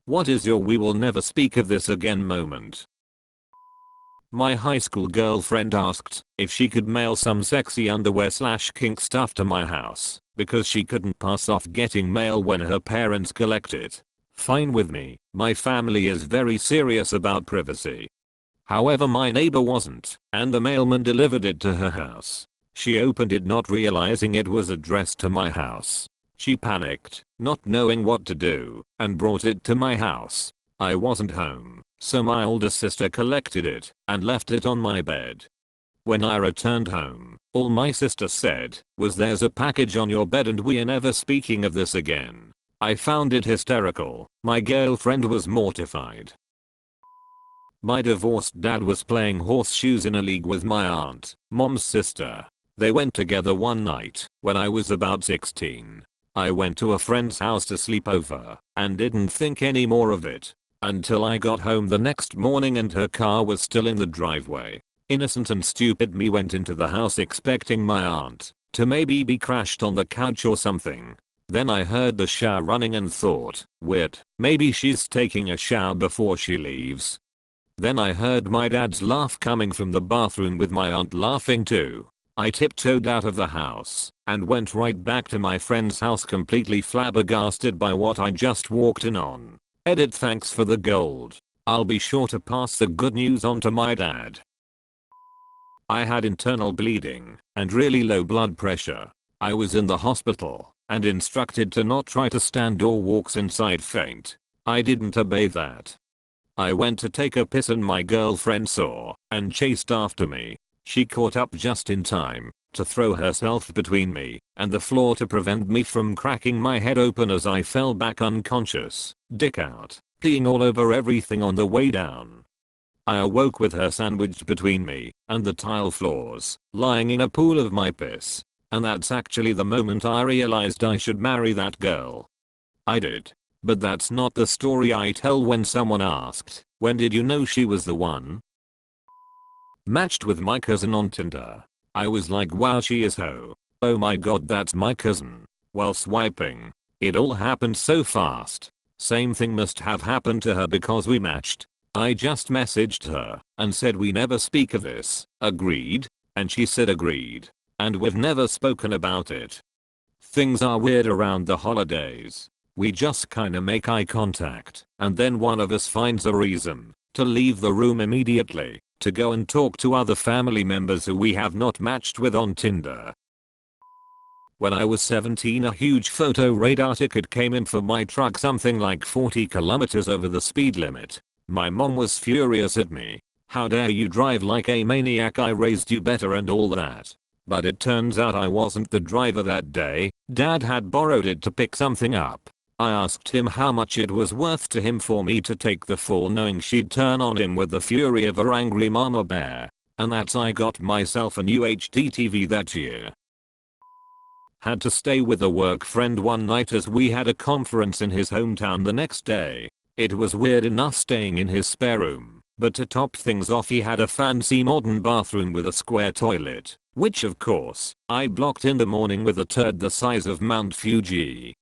What is your "we will never speak of this again" moment? My high school girlfriend asked if she could mail some sexy underwear/kink stuff to my house because she couldn't pass off getting mail when her parents collect it. Fine with me, my family is very serious about privacy. However, my neighbor wasn't, and the mailman delivered it to her house. She opened it not realizing it was addressed to my house. She panicked, not knowing what to do, and brought it to my house. I wasn't home, so my older sister collected it and left it on my bed. When I returned home, all my sister said was, "There's a package on your bed and we are never speaking of this again." I found it hysterical. My girlfriend was mortified. My divorced dad was playing horseshoes in a league with my aunt, mom's sister. They went together one night when I was about 16. I went to a friend's house to sleep over and didn't think any more of it until I got home the next morning and her car was still in the driveway. Innocent and stupid me went into the house expecting my aunt to maybe be crashed on the couch or something. Then I heard the shower running and thought, weird, maybe she's taking a shower before she leaves. Then I heard my dad's laugh coming from the bathroom with my aunt laughing too. I tiptoed out of the house and went right back to my friend's house completely flabbergasted by what I just walked in on. Edit, thanks for the gold. I'll be sure to pass the good news on to my dad. I had internal bleeding and really low blood pressure. I was in the hospital and instructed to not try to stand or walk since I'd faint. I didn't obey that. I went to take a piss and my girlfriend saw and chased after me. She caught up just in time to throw herself between me and the floor to prevent me from cracking my head open as I fell back unconscious, dick out, peeing all over everything on the way down. I awoke with her sandwiched between me and the tile floors, lying in a pool of my piss. And that's actually the moment I realized I should marry that girl. I did. But that's not the story I tell when someone asked, "When did you know she was the one?" Matched with my cousin on Tinder. I was like, wow, she is ho. Oh my god, that's my cousin. While swiping. It all happened so fast. Same thing must have happened to her because we matched. I just messaged her and said we never speak of this. Agreed? And she said agreed. And we've never spoken about it. Things are weird around the holidays. We just kinda make eye contact and then one of us finds a reason to leave the room immediately to go and talk to other family members who we have not matched with on Tinder. When I was 17, a huge photo radar ticket came in for my truck, something like 40 kilometers over the speed limit. My mom was furious at me. "How dare you drive like a maniac, I raised you better," and all that. But it turns out I wasn't the driver that day. Dad had borrowed it to pick something up. I asked him how much it was worth to him for me to take the fall, knowing she'd turn on him with the fury of her angry mama bear. And that's I got myself a new HD TV that year. Had to stay with a work friend one night as we had a conference in his hometown the next day. It was weird enough staying in his spare room, but to top things off he had a fancy modern bathroom with a square toilet, which of course, I blocked in the morning with a turd the size of Mount Fuji.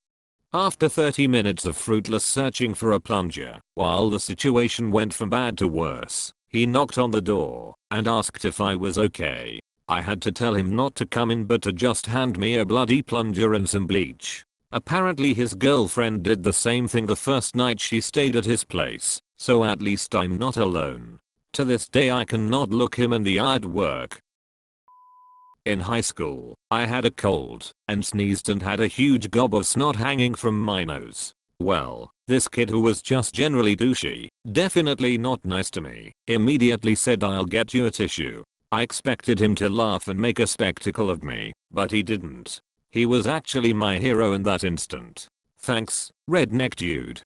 After 30 minutes of fruitless searching for a plunger, while the situation went from bad to worse, he knocked on the door and asked if I was okay. I had to tell him not to come in but to just hand me a bloody plunger and some bleach. Apparently his girlfriend did the same thing the first night she stayed at his place, so at least I'm not alone. To this day I cannot look him in the eye at work. In high school, I had a cold and sneezed and had a huge gob of snot hanging from my nose. Well, this kid who was just generally douchey, definitely not nice to me, immediately said, "I'll get you a tissue." I expected him to laugh and make a spectacle of me, but he didn't. He was actually my hero in that instant. Thanks, redneck dude.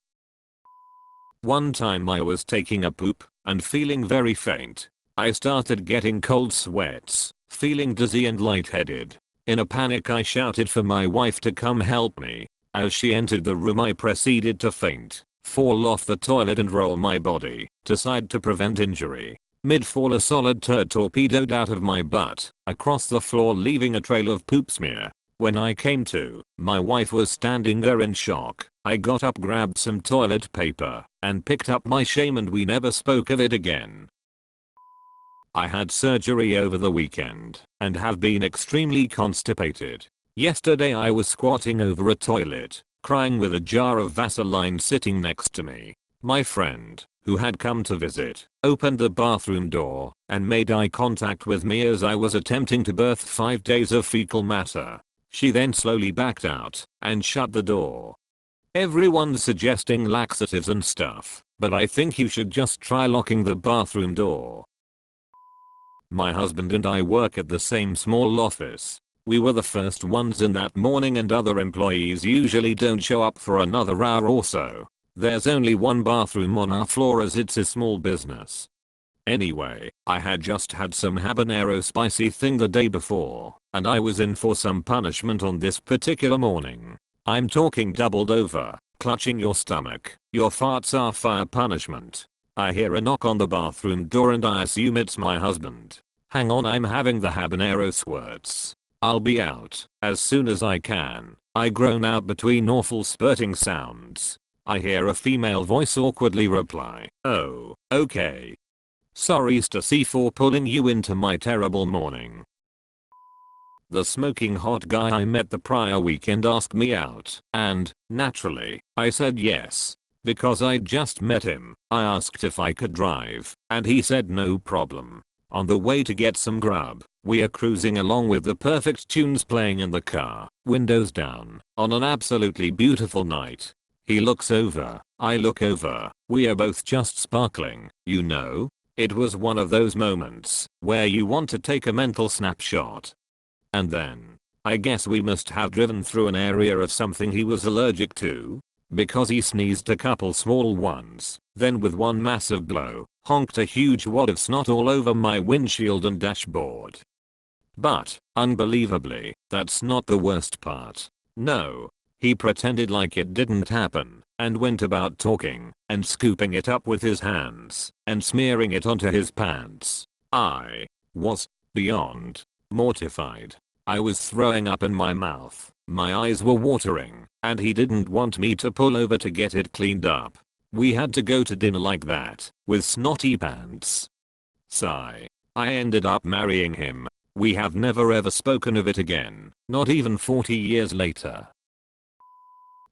One time I was taking a poop and feeling very faint. I started getting cold sweats, feeling dizzy and lightheaded. In a panic I shouted for my wife to come help me. As she entered the room I proceeded to faint, fall off the toilet and roll my body to side to prevent injury. Mid-fall a solid turd torpedoed out of my butt, across the floor leaving a trail of poop smear. When I came to, my wife was standing there in shock. I got up, grabbed some toilet paper, and picked up my shame, and we never spoke of it again. I had surgery over the weekend and have been extremely constipated. Yesterday I was squatting over a toilet, crying with a jar of Vaseline sitting next to me. My friend, who had come to visit, opened the bathroom door and made eye contact with me as I was attempting to birth 5 days of fecal matter. She then slowly backed out and shut the door. Everyone's suggesting laxatives and stuff, but I think you should just try locking the bathroom door. My husband and I work at the same small office. We were the first ones in that morning, and other employees usually don't show up for another hour or so. There's only one bathroom on our floor as it's a small business. Anyway, I had just had some habanero spicy thing the day before, and I was in for some punishment on this particular morning. I'm talking doubled over, clutching your stomach. Your farts are fire punishment. I hear a knock on the bathroom door and I assume it's my husband. Hang on, I'm having the habanero squirts. I'll be out as soon as I can. I groan out between awful spurting sounds. I hear a female voice awkwardly reply, "Oh, okay. Sorry Stacy for pulling you into my terrible morning." The smoking hot guy I met the prior weekend asked me out, and, naturally, I said yes. Because I'd just met him, I asked if I could drive, and he said no problem. On the way to get some grub, we are cruising along with the perfect tunes playing in the car, windows down, on an absolutely beautiful night. He looks over, I look over, we are both just sparkling, you know? It was one of those moments where you want to take a mental snapshot. And then, I guess we must have driven through an area of something he was allergic to. Because he sneezed a couple small ones, then with one massive blow, honked a huge wad of snot all over my windshield and dashboard. But, unbelievably, that's not the worst part. No. He pretended like it didn't happen, and went about talking, and scooping it up with his hands, and smearing it onto his pants. I was beyond mortified. I was throwing up in my mouth. My eyes were watering, and he didn't want me to pull over to get it cleaned up. We had to go to dinner like that, with snotty pants. Sigh. I ended up marrying him. We have never ever spoken of it again, not even 40 years later.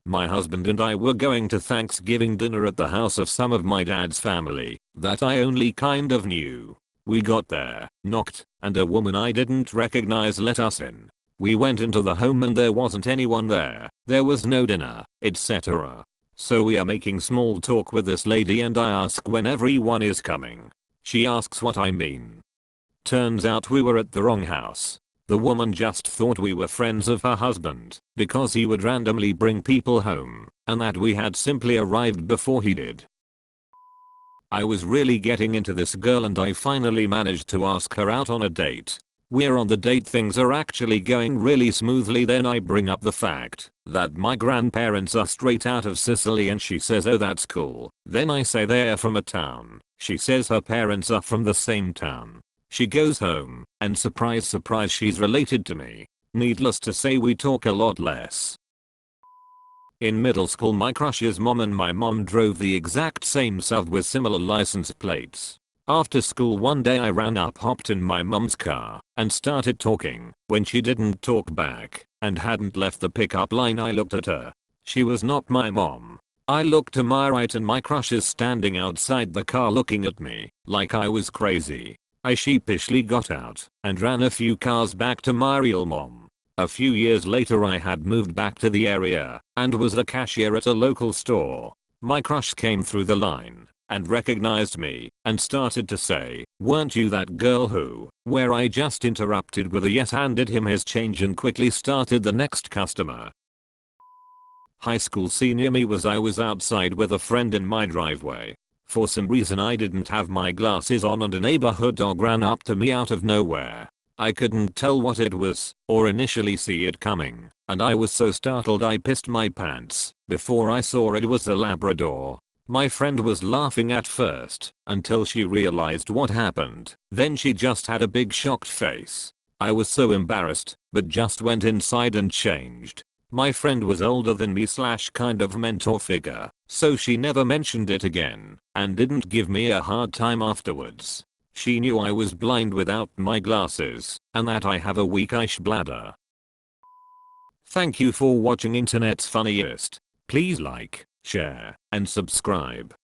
My husband and I were going to Thanksgiving dinner at the house of some of my dad's family that I only kind of knew. We got there, knocked, and a woman I didn't recognize let us in. We went into the home and there wasn't anyone there. There was no dinner, etc. So we are making small talk with this lady and I ask when everyone is coming. She asks what I mean. Turns out we were at the wrong house. The woman just thought we were friends of her husband because he would randomly bring people home, and that we had simply arrived before he did. I was really getting into this girl and I finally managed to ask her out on a date. We're on the date, things are actually going really smoothly, then I bring up the fact that my grandparents are straight out of Sicily and she says, oh that's cool. Then I say they're from a town. She says her parents are from the same town. She goes home, and surprise surprise she's related to me. Needless to say we talk a lot less. In middle school my crush's mom and my mom drove the exact same SUV with similar license plates. After school one day I ran up, hopped in my mom's car, and started talking. When she didn't talk back, and hadn't left the pickup line, I looked at her. She was not my mom. I looked to my right and my crush is standing outside the car looking at me, like I was crazy. I sheepishly got out, and ran a few cars back to my real mom. A few years later I had moved back to the area, and was a cashier at a local store. My crush came through the line, and recognized me, and started to say, weren't you that girl who, where I just interrupted with a yes, handed him his change and quickly started the next customer. High school senior me I was outside with a friend in my driveway. For some reason I didn't have my glasses on and a neighborhood dog ran up to me out of nowhere. I couldn't tell what it was, or initially see it coming, and I was so startled I pissed my pants before I saw it was a Labrador. My friend was laughing at first, until she realized what happened. Then she just had a big shocked face. I was so embarrassed, but just went inside and changed. My friend was older than me / kind of mentor figure, so she never mentioned it again and didn't give me a hard time afterwards. She knew I was blind without my glasses and that I have a weak-ish bladder. Thank you for watching Internet's Funniest. Please like, share, and subscribe.